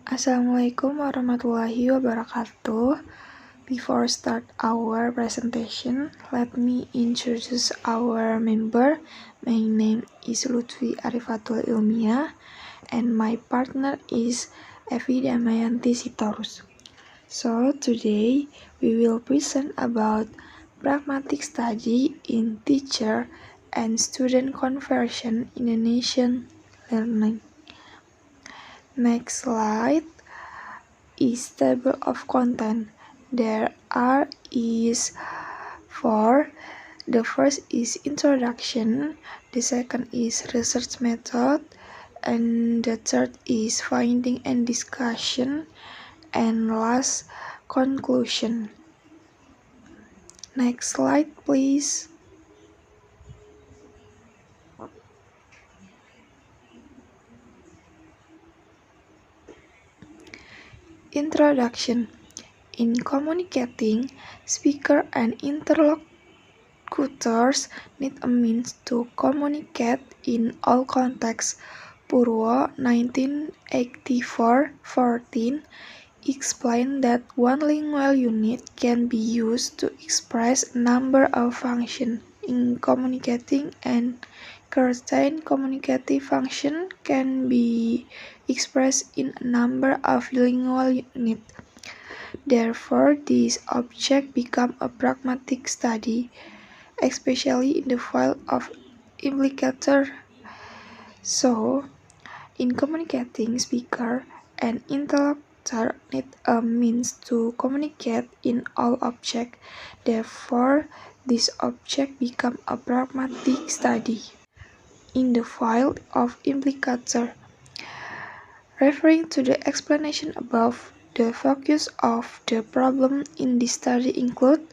Assalamualaikum warahmatullahi wabarakatuh. Before start our presentation, let me introduce our member. My name is Lutfi Arifatul Ilmiah and my partner is Evi Damayanti Sitorus. So today we will present about pragmatic study in teacher and student conversion Indonesian learning. Next slide is table of content. There is 4. The first is introduction, the second is research method, and the third is finding and discussion, and last conclusion. Next slide, please. Introduction. In communicating, speaker and interlocutors need a means to communicate in all contexts. Purwo 1984-14 explained that one lingual unit can be used to express a number of functions in communicating, and certain communicative function can be expressed in a number of lingual units. Therefore, this object becomes a pragmatic study, especially in the field of implicator. So, in communicating, speaker and interlocutor need a means to communicate in all objects. Therefore, this object becomes a pragmatic study. In the field of implicator, referring to the explanation above, the focus of the problem in this study include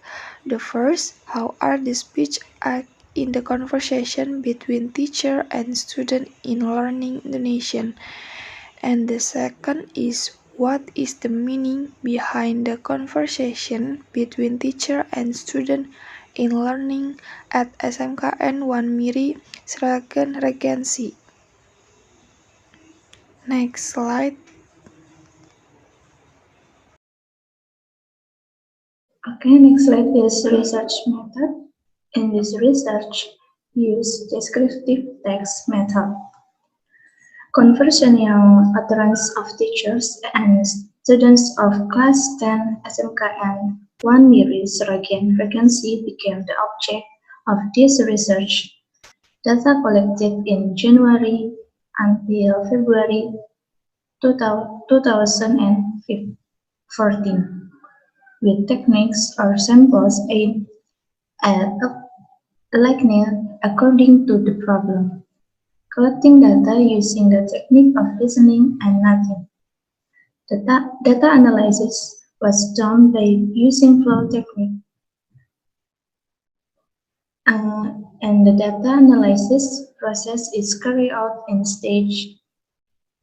the first, how are the speech act in the conversation between teacher and student in learning Indonesian, and the second is what is the meaning behind the conversation between teacher and student in learning at SMKN 1 Miri, Sragen Regency. Next slide. Okay, next slide is research method. In this research, use descriptive text method. Conversational utterance of teachers and students of class 10 SMKN 1 Miri Sragen Regency became the object of this research. Data collected in January until February 2014, with techniques or samples aimed at aligning according to the problem. Collecting data using the technique of listening and noting. Data analysis was done by using flow technique, and the data analysis process is carried out in stage.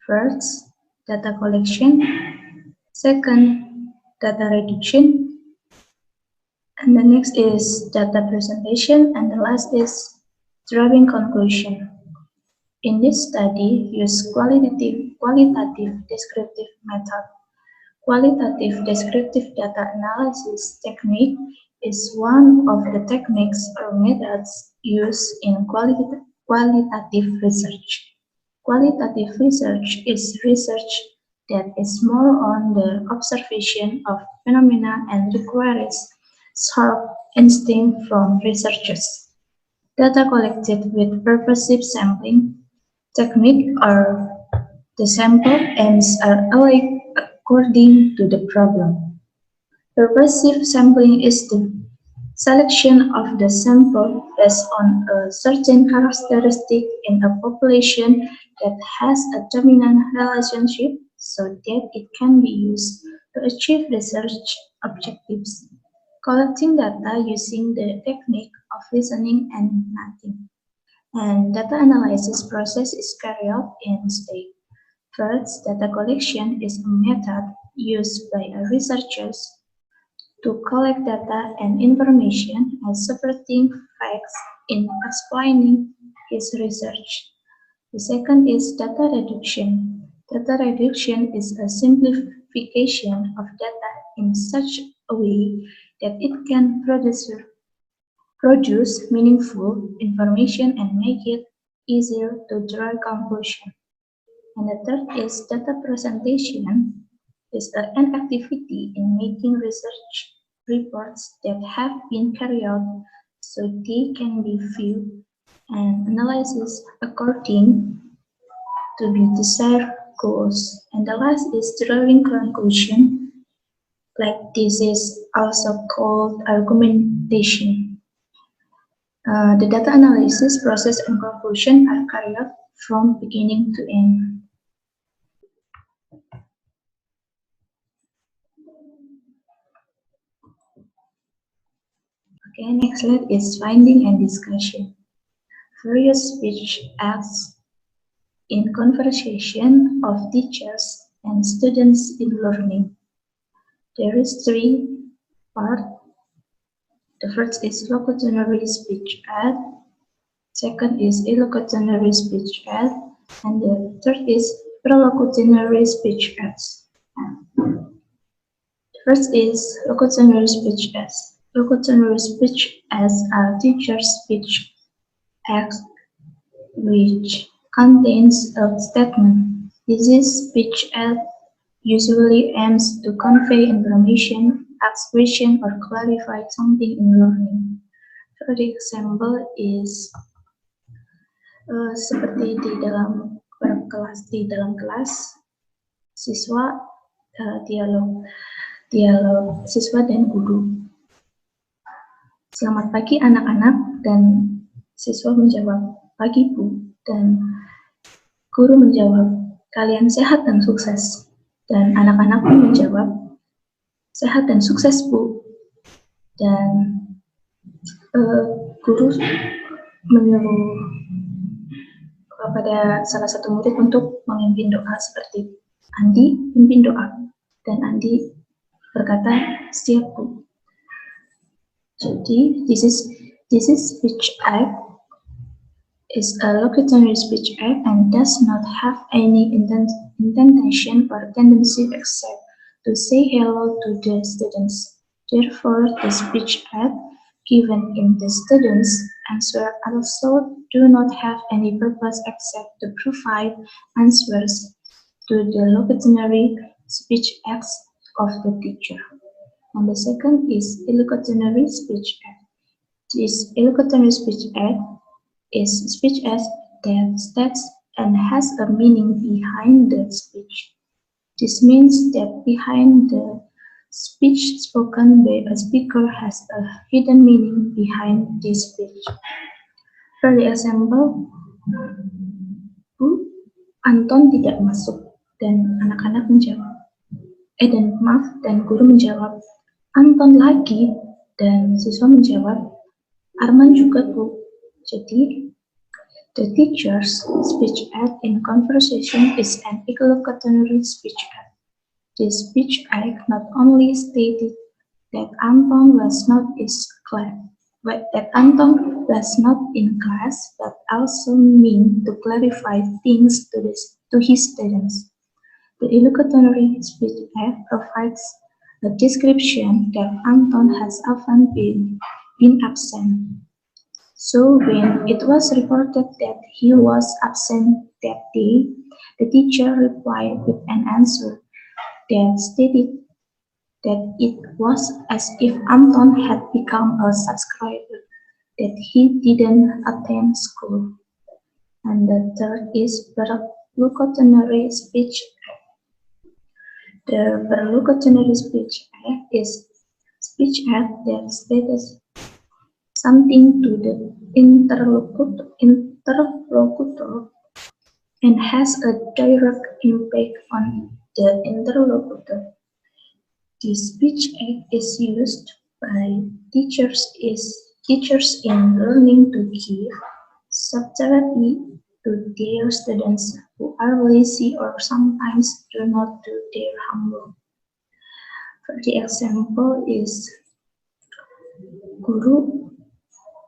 First, data collection. Second, data reduction. And the next is data presentation, and the last is drawing conclusion. In this study, use qualitative descriptive method. Qualitative descriptive data analysis technique is one of the techniques or methods used in qualitative research. Qualitative research is research that is more on the observation of phenomena and requires sharp instinct from researchers. Data collected with purposive sampling technique or the sample aims are alike according to the problem. Purposive sampling is the selection of the sample based on a certain characteristic in a population that has a dominant relationship so that it can be used to achieve research objectives. Collecting data using the technique of listening and noting. And data analysis process is carried out in stage. First, data collection is a method used by researchers to collect data and information and separating facts in explaining his research. The second is data reduction. Data reduction is a simplification of data in such a way that it can produce meaningful information and make it easier to draw conclusions. And the third is data presentation is an activity in making research reports that have been carried out so they can be viewed and analyzed according to be desired goals. And the last is drawing conclusion, like this is also called argumentation. The data analysis process and conclusion are carried out from beginning to end. Okay, next slide is finding and discussion. Various speech acts in conversation of teachers and students in learning. There is three part. The first is locutionary speech act, second is illocutionary speech act, and the third is prelocutionary speech acts. The first is locutionary speech acts. Locutionary speech acts are teacher speech acts which contains a statement. This is speech act usually aims to convey information, ask question, or clarify something in learning. For example is seperti di dalam kelas siswa dialog siswa dan guru. Selamat pagi anak-anak, dan siswa menjawab pagi Bu, dan guru menjawab kalian sehat dan sukses, dan anak-anak pun menjawab sehat dan sukses Bu, dan guru menyuruh kepada salah satu murid untuk memimpin doa seperti Andi pimpin doa, dan Andi berkata siap Bu. Jadi this is speech act is a locutionary speech act and does not have any intention or tendency except to say hello to the students. Therefore, the speech act given in the students' answer also do not have any purpose except to provide answers to the locutionary speech acts of the teacher. And the second is illocutionary speech act. This illocutionary speech act is speech act that states and has a meaning behind the speech. This means that behind the speech spoken by a speaker has a hidden meaning behind this speech. For example, Bu, Anton tidak masuk, dan anak-anak menjawab. Dan guru menjawab, Anton lagi, dan siswa menjawab, Arman juga Bu. Jadi, the teacher's speech act in conversation is an illocutionary speech act. This speech act not only stated that Anton was not in class, but also meant to clarify things to his students. The illocutionary speech act provides a description that Anton has often been absent. So when it was reported that he was absent that day, the teacher replied with an answer that stated that it was as if Anton had become a subscriber, that he didn't attend school. And the third is perlocutionary speech act. The perlocutionary speech act is speech act that states something to the interlocutor and has a direct impact on the interlocutor. This speech act is used by teachers in learning to give subtlety to their students who are lazy or sometimes do not do their homework. For the example is guru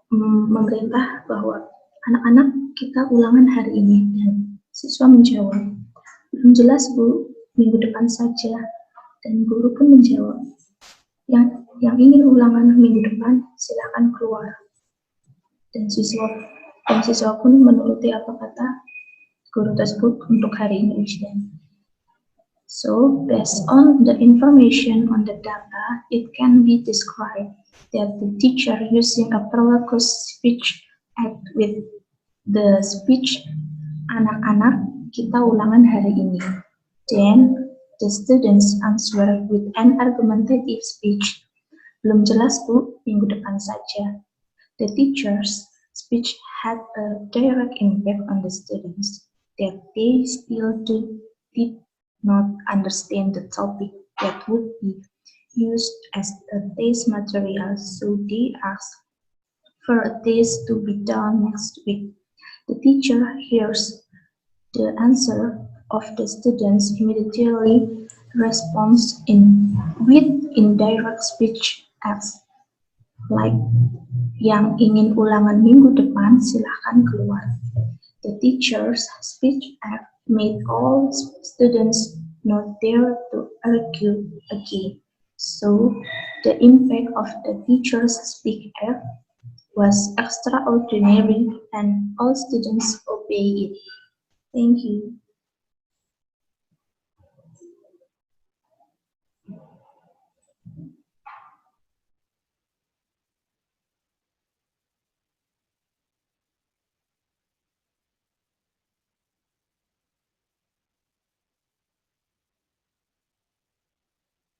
memerintah bahwa anak-anak kita ulangan hari ini, dan siswa menjawab, Belum jelas, Bu. Minggu depan saja. Dan guru pun menjawab, yang ingin ulangan minggu depan, silakan keluar. Dan siswa pun menuruti apa kata guru tersebut untuk hari ini ujian. So, based on the information on the data, it can be described that the teacher using a parallel speech act with the speech anak-anak kita ulangan hari ini. Then, the students answer with an argumentative speech. Belum jelas, Bu, minggu depan saja. The teacher's speech had a direct impact on the students, that they still did not understand the topic that would be used as a test material, so they asked for a test to be done next week. The teacher hears the answer of the students immediately responds with indirect speech acts like yang ingin ulangan minggu depan silahkan keluar. The teacher's speech act made all students not dare to argue again. So the impact of the teacher's speech act was extraordinary and all students obeyed it. Thank you.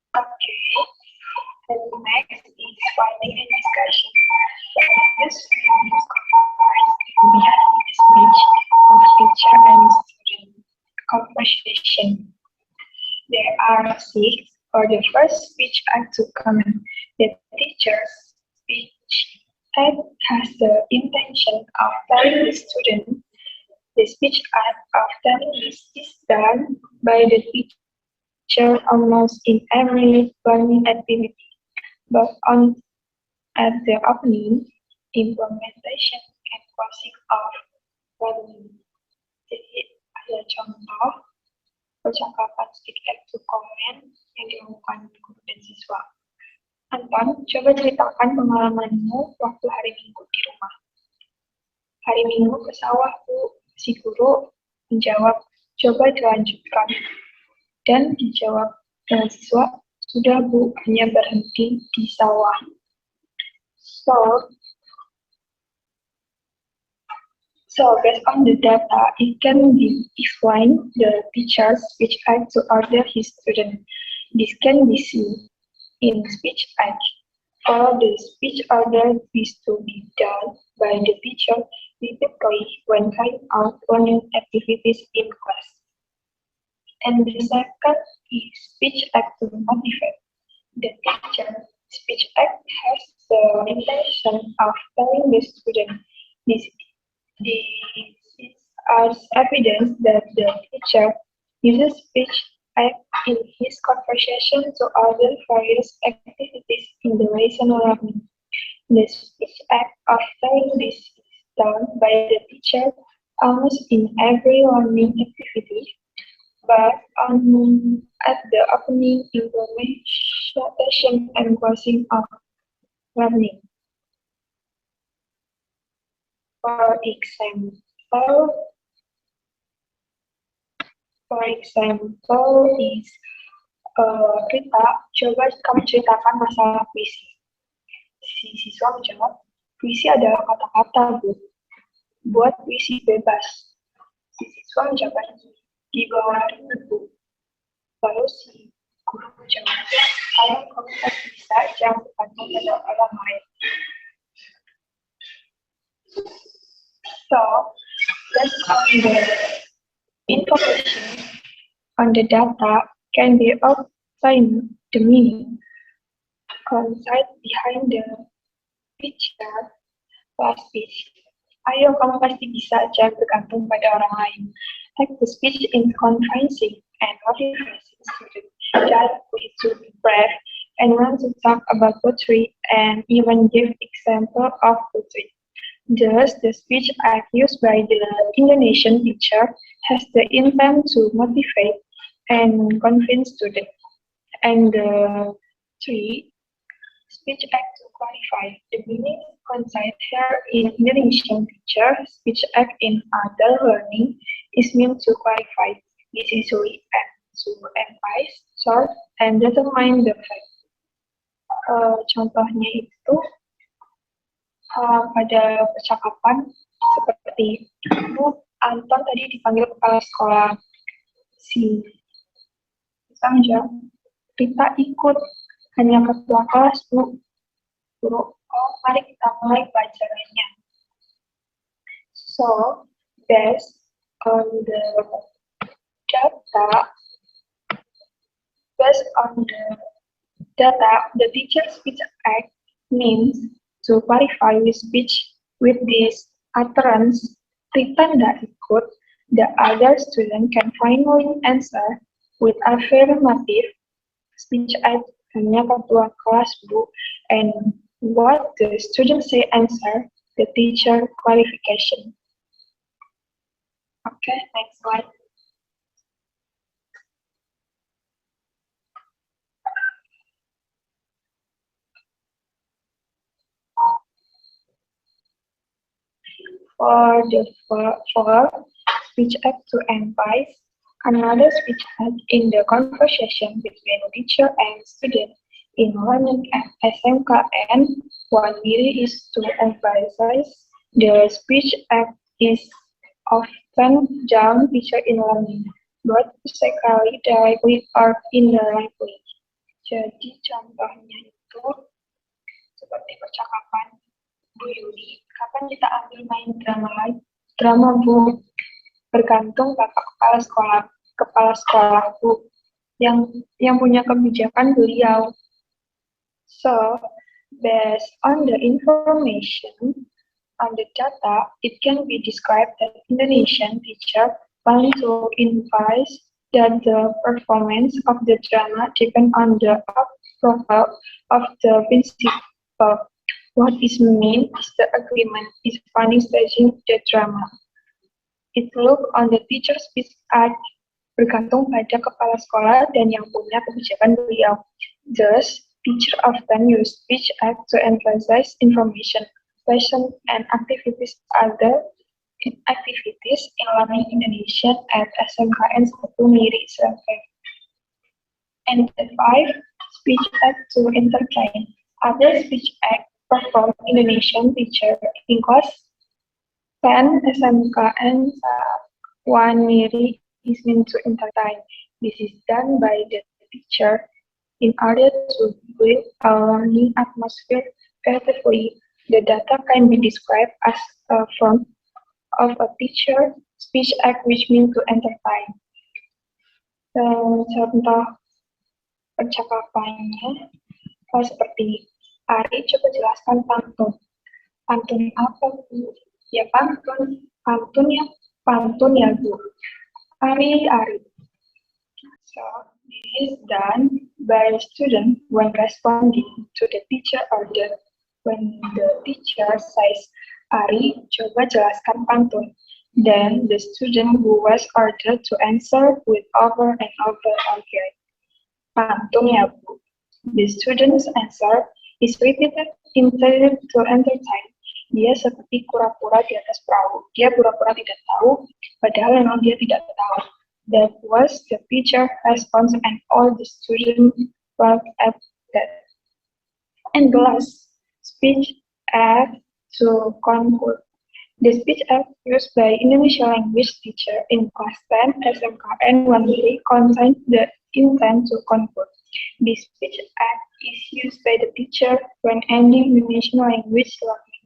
Okay, and next is finding a discussion. This film is combined behind the speech of teacher and student conversation. There are six for the first speech act to comment. The teacher's speech act has the intention of telling the student. The speech act of telling this is done by the teacher almost in every learning activity, but at the opening, implementation, and closing of learning. Jadi ada contoh percakapan speak act to comment yang dilakukan guru dan siswa. Anton, coba ceritakan pengalamanmu waktu hari Minggu di rumah. Hari Minggu ke sawah, Bu. Si guru menjawab, coba dilanjutkan. Dan dijawab dengan siswa, sudah Bu, hanya berhenti di sawah. So based on the data, it can be explained the teacher's speech act to order his student. This can be seen in speech act. For the speech order is to be done by the teacher repeatedly when carrying out learning activities in class. And the second is speech act to motivate. The teacher speech act has the intention of telling the student this is as evidence that the teacher uses speech act in his conversation to order various activities in the lesson learning. The speech act of telling this is done by the teacher almost in every learning activity, but at the opening, implementation, and closing of learning. For example is Rita, coba kamu ceritakan masalah puisi. Si siswa menjawab, puisi adalah kata-kata, Bu. Buat puisi bebas. Si siswa menjawab, di bawah ringan, Bu. Lalu si guru menjawab, kalau kamu bisa, jangan bergantung pada orang lain. So, based on the information on the data can be obtained the meaning concept behind the picture last speech. Ayo, kamu pasti bisa, jangan bergantung pada orang lain. Take the speech in convincing and motivating students that way to prepare and want to talk about poetry and even give example of poetry. Thus, the speech act used by the Indonesian teacher has the intent to motivate and convince students. And three, speech act to clarify. The meaning contained here in Indonesian teacher, speech act in other learning is meant to clarify, decisively and to advise, sort, and determine the fact. Contohnya itu pada percakapan seperti Bu Anton tadi dipanggil kepala sekolah, si Sangja, Rita ikut, hanya ketua kelas Bu. Guru, mari kita mulai pelajarannya. So, based on the data, the teacher speech act means to clarify with speech with this utterance, pretanda ikut, the other student can finally answer with affirmative speech act, hanya ketua kelas Bu, and what the student say answer, the teacher qualification. Okay, next slide. For the speech act to advise, another speech act in the conversation between teacher and student in learning at SMKN 1 is to emphasize the speech act is often done teacher in learning, both physically, directly, or indirectly. Jadi contohnya itu seperti percakapan, Bu Yuli, kapan kita ambil main drama live? Drama Bu, bergantung Bapak kepala sekolah Bu, yang punya kebijakan beliau. So, based on the information on the data, it can be described that Indonesian teacher want to emphasize that the performance of the drama depend on the approval of the principal. What is meant is the agreement is funding staging the drama. It look on the teacher's speech act, bergantung pada kepala sekolah dan yang punya kebijakan beliau. Thus, teacher often use speech act to emphasize information, lesson, and activities other activities in learning Indonesian at SMKN 1 Miri Survey. And 5, speech act to entertain. Other speech act performed Indonesian teacher in class 10 SMKN 1 Miri is meant to entertain. This is done by the teacher in order to build a learning atmosphere effectively. The data can be described as a form of a teacher speech act which means to entertain. Contoh percakapannya seperti Ari, coba jelaskan pantun. Pantun apa Bu? Ya pantun ya Bu. Ari. So this is done by a student when responding to the teacher order. When the teacher says, Ari, coba jelaskan pantun. Then the student who was ordered to answer with over and over again. Pantun ya Bu. The student's answer is repeated intended to entertain. Dia seperti kura-kura di atas perahu. Dia pura-pura tidak tahu, padahal memang dia tidak tahu. That was the teacher response and all the students laughed at that. And the last, speech act to conclude. The speech act used by Indonesian language teacher in class 10 SMKN 1 contains the intent to conclude. This speech act is used by the teacher when ending Indonesian language learning.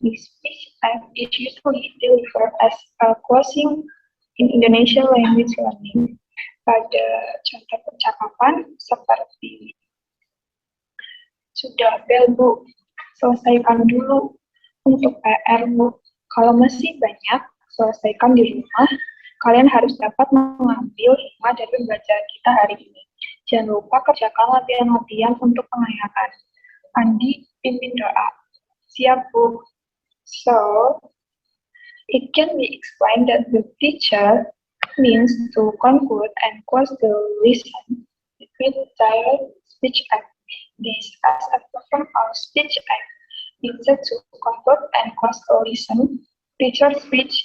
This speech act is usually delivered as a closing in Indonesian language learning. Pada contoh percakapan seperti sudah bel Bu, selesaikan dulu untuk PR Bu. Kalau masih banyak, selesaikan di rumah. Kalian harus dapat mengambil hikmah dari pembelajaran kita hari ini. Jangan lupa kerjakan latihan-latihan untuk pengayaan. Andi, pimpin doa. Siap Bu. So, it can be explained that the teacher means to conclude and close the lesson with direct speech act. This as a form of speech act. Instead to conclude and close the lesson, teacher speech.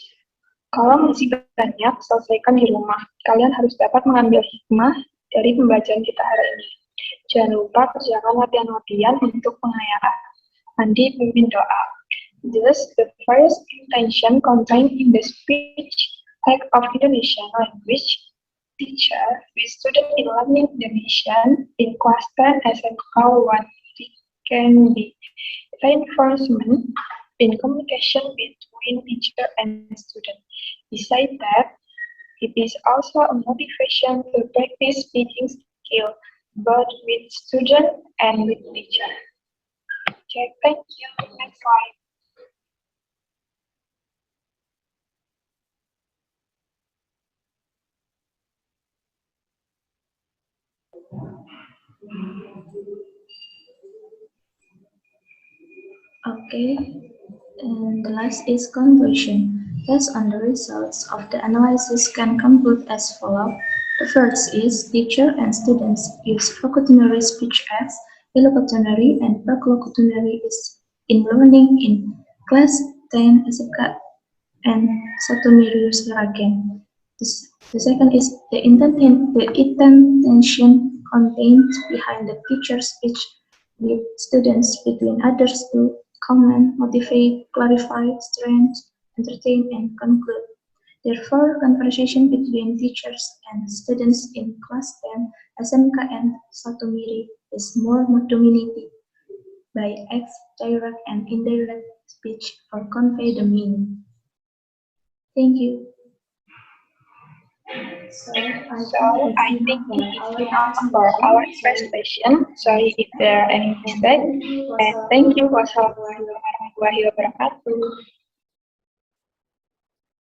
Kalau masih banyak, selesaikan di rumah. Kalian harus dapat mengambil hikmah dari pembelajaran kita hari ini. Jangan lupa kerjakan latihan-latihan untuk pengayaan. Andi pimpin doa. Thus, the first intention contained in the speech act of Indonesian language teacher with student in learning Indonesian in class 10 SMK 1 can be reinforcement in communication between teacher and student. Besides that, it is also a motivation to practice speaking skill both with student and with teacher. Okay, thank you. Next slide. Okay, and the last is conclusion. Based on the results of the analysis can conclude as follows. The first is teacher and students use locutionary speech as illocutionary and praglocutionary is in learning in class 10 SMK and Satomirius again. The second is the intention contained behind the teacher's speech with students between others to comment, motivate, clarify, strengthen, entertain, and conclude. Therefore, conversation between teachers and students in class 10 SMK and Satomiri is more dominated by acts, direct and indirect speech or convey the meaning. Thank you. So So I think it's enough for our presentation. Sorry if there are any mistakes. And thank you. Wassalamualaikum warahmatullahi wabarakatuh.